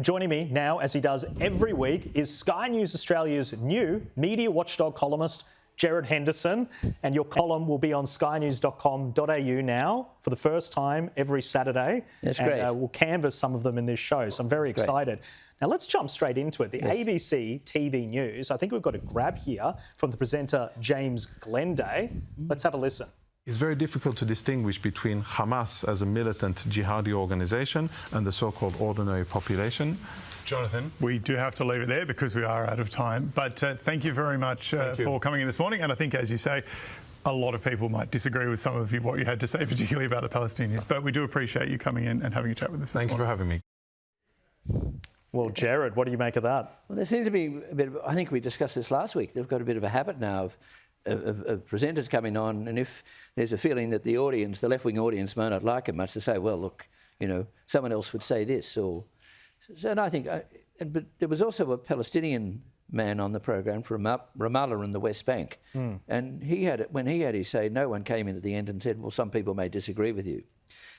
Joining me now, as he does every week, is Sky News Australia's new media watchdog columnist, Gerard Henderson, and your column will be on skynews.com.au now for the first time every Saturday. That's great. And we'll canvass some of them in this show, so I'm very excited. Now, let's jump straight into it. The ABC TV News, I think we've got a grab here from the presenter James Glenday. Let's have a listen. It's very difficult to distinguish between Hamas as a militant jihadi organisation and the so-called ordinary population. Jonathan, we do have to leave it there because we are out of time. But thank you very much for coming in this morning. And I think, as you say, a lot of people might disagree with some of what you had to say, particularly about the Palestinians. But we do appreciate you coming in and having a chat with us. Thank you for having me. Well, Gerard, what do you make of that? Well, there seems to be a bit of, I think we discussed this last week, they've got a bit of a habit now of presenters coming on, and if there's a feeling that the audience, the left-wing audience, may not like it much, to say, well, look, you know, someone else would say this, or... So, and I think, but there was also a Palestinian man on the program from Ramallah in the West Bank, and he had when he had his say, no one came in at the end and said, well, some people may disagree with you.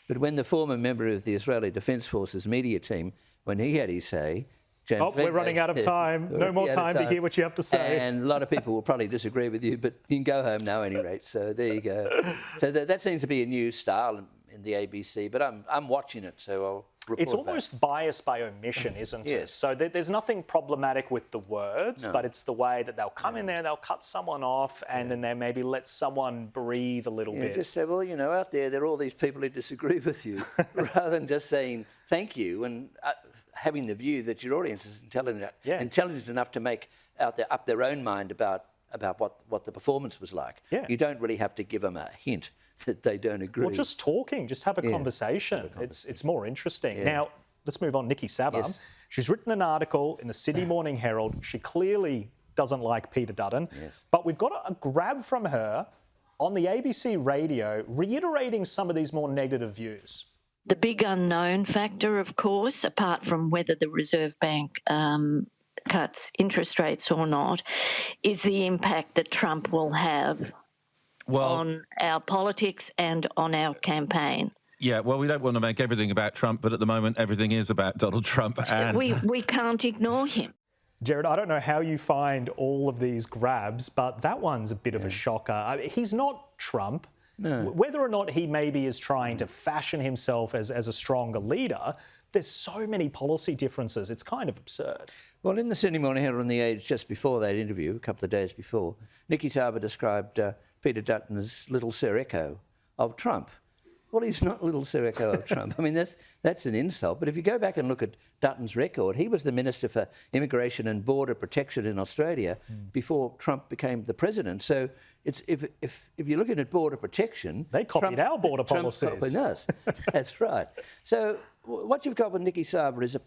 But when the former member of the Israeli Defence Forces media team, when he had his say, James we're running out of time. No more time to hear what you have to say. And a lot of people will probably disagree with you, but you can go home now at any rate. So there you go. So that seems to be a new style in the ABC, but I'm watching it, so I'll report It's almost biased by omission, isn't it? Yes. So there's nothing problematic with the words, but it's the way that they'll come in there, they'll cut someone off, and then they maybe let someone breathe a little bit. Just say, well, you know, out there are all these people who disagree with you, rather than just saying thank you and having the view that your audience is intelligent enough to make up their own mind about what the performance was like. Yeah. You don't really have to give them a hint that they don't agree. Or just talking, just have a conversation. It's more interesting. Yeah. Now, let's move on. Sally Sara. Yes. She's written an article in the Sydney Morning Herald. She clearly doesn't like Peter Dutton, but we've got a grab from her on the ABC radio reiterating some of these more negative views. The big unknown factor, of course, apart from whether the Reserve Bank cuts interest rates or not, is the impact that Trump will have on our politics and on our campaign. Yeah, well, we don't want to make everything about Trump, but at the moment everything is about Donald Trump. And we can't ignore him. Gerard, I don't know how you find all of these grabs, but that one's a bit of a shocker. I mean, he's not Trump. No. Whether or not he maybe is trying to fashion himself as a stronger leader, there's so many policy differences. It's kind of absurd. Well, in the Sydney Morning Herald on the Age, just before that interview, a couple of days before, Sally Sara described Peter Dutton as little Sir Echo of Trump. Well, he's not little Sir Echo of Trump. I mean, that's an insult. But if you go back and look at Dutton's record, he was the Minister for Immigration and Border Protection in Australia before Trump became the president. So it's if you're looking at border protection... They copied our border policies. Trump copied us. That's right. So what you've got with Sally Sara is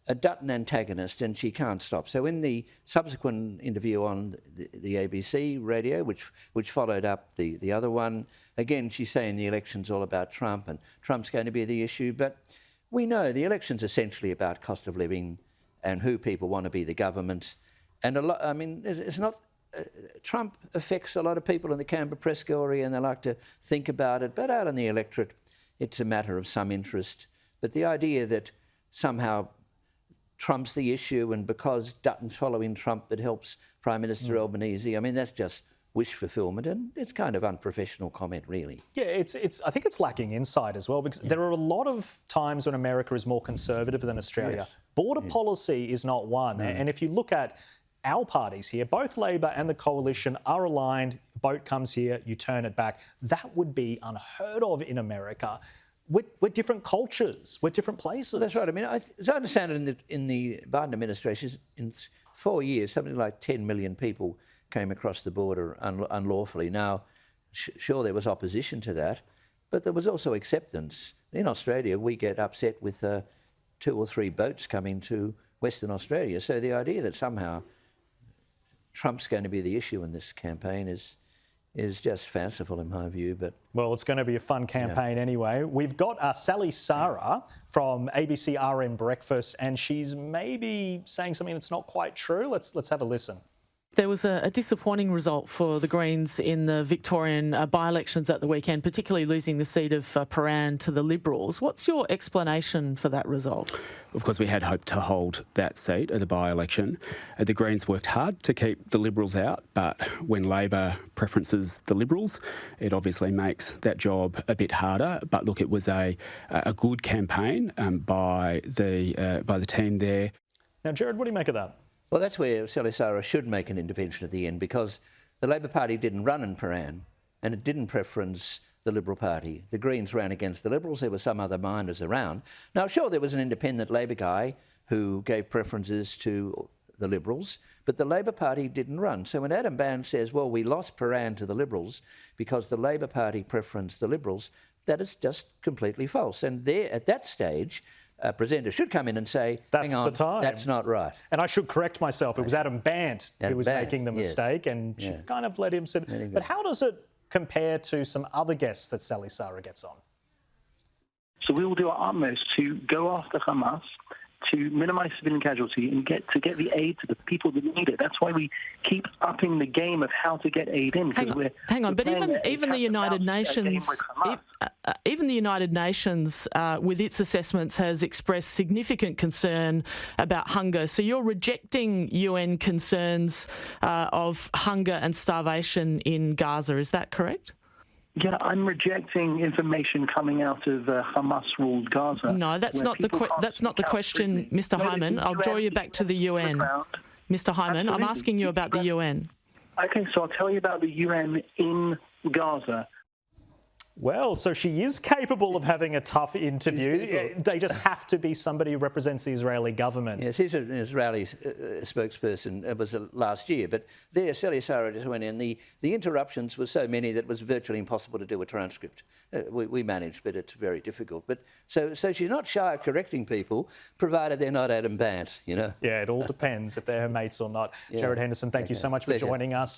a Dutton antagonist, and she can't stop. So in the subsequent interview on the ABC radio, which followed up the other one, again, she's saying the election's all about Trump and Trump's going to be the issue. But we know the election's essentially about cost of living and who people want to be the government. And it's not... Trump affects a lot of people in the Canberra press gallery and they like to think about it, but out in the electorate, it's a matter of some interest. But the idea that somehow Trump's the issue, and because Dutton's following Trump, it helps Prime Minister Albanese. I mean, that's just wish fulfilment, and it's kind of unprofessional comment, really. Yeah, I think it's lacking insight as well, because there are a lot of times when America is more conservative than Australia. Yes. Border policy is not one. And if you look at our parties here, both Labor and the Coalition are aligned. Boat comes here, you turn it back. That would be unheard of in America. We're different cultures. We're different places. That's right. I mean, as I understand it, in the Biden administration, in 4 years, something like 10 million people came across the border unlawfully. Now, sure, there was opposition to that, but there was also acceptance. In Australia, we get upset with 2 or 3 boats coming to Western Australia. So the idea that somehow Trump's going to be the issue in this campaign is just fanciful in my view. But well, it's going to be a fun campaign anyway. We've got Sally Sara from ABC RN Breakfast, and she's maybe saying something that's not quite true. Let's have a listen. There was a disappointing result for the Greens in the Victorian by-elections at the weekend, particularly losing the seat of Paran to the Liberals. What's your explanation for that result? Of course, we had hoped to hold that seat at the by-election. The Greens worked hard to keep the Liberals out, but when Labor preferences the Liberals, it obviously makes that job a bit harder. But look, it was a good campaign by the team there. Now, Gerard, what do you make of that? Well, that's where Sally Sara should make an intervention at the end, because the Labor Party didn't run in Paran and it didn't preference the Liberal Party. The Greens ran against the Liberals. There were some other minders around. Now, sure, there was an independent Labor guy who gave preferences to the Liberals, but the Labor Party didn't run. So when Adam Bandt says, well, we lost Paran to the Liberals because the Labor Party preferenced the Liberals, that is just completely false. And there, at that stage, a presenter should come in and say, hang on, that's not right. And I should correct myself. It was Adam Bandt who was making the mistake, and she kind of let him sit. But how does it compare to some other guests that Sally Sara gets on? So we will do our utmost to go after Hamas, to minimise civilian casualty and get the aid to the people that need it. That's why we keep upping the game of how to get aid in. Hang on, but even the United Nations, even the United Nations, with its assessments, has expressed significant concern about hunger. So you're rejecting UN concerns of hunger and starvation in Gaza. Is that correct? Yeah, I'm rejecting information coming out of Hamas-ruled Gaza. No, that's not the question, Mr. Hyman. I'll draw you back to the UN. Mr. Hyman, I'm asking you about the UN. Okay, so I'll tell you about the UN in Gaza. Well, so she is capable of having a tough interview. They just have to be somebody who represents the Israeli government. Yes, he's an Israeli spokesperson. It was last year. But there, Sally Sara just went in. The interruptions were so many that it was virtually impossible to do a transcript. We managed, but it's very difficult. But so she's not shy of correcting people, provided they're not Adam Bandt, you know. Yeah, it all depends if they're her mates or not. Gerard Henderson, thank you so much for joining us.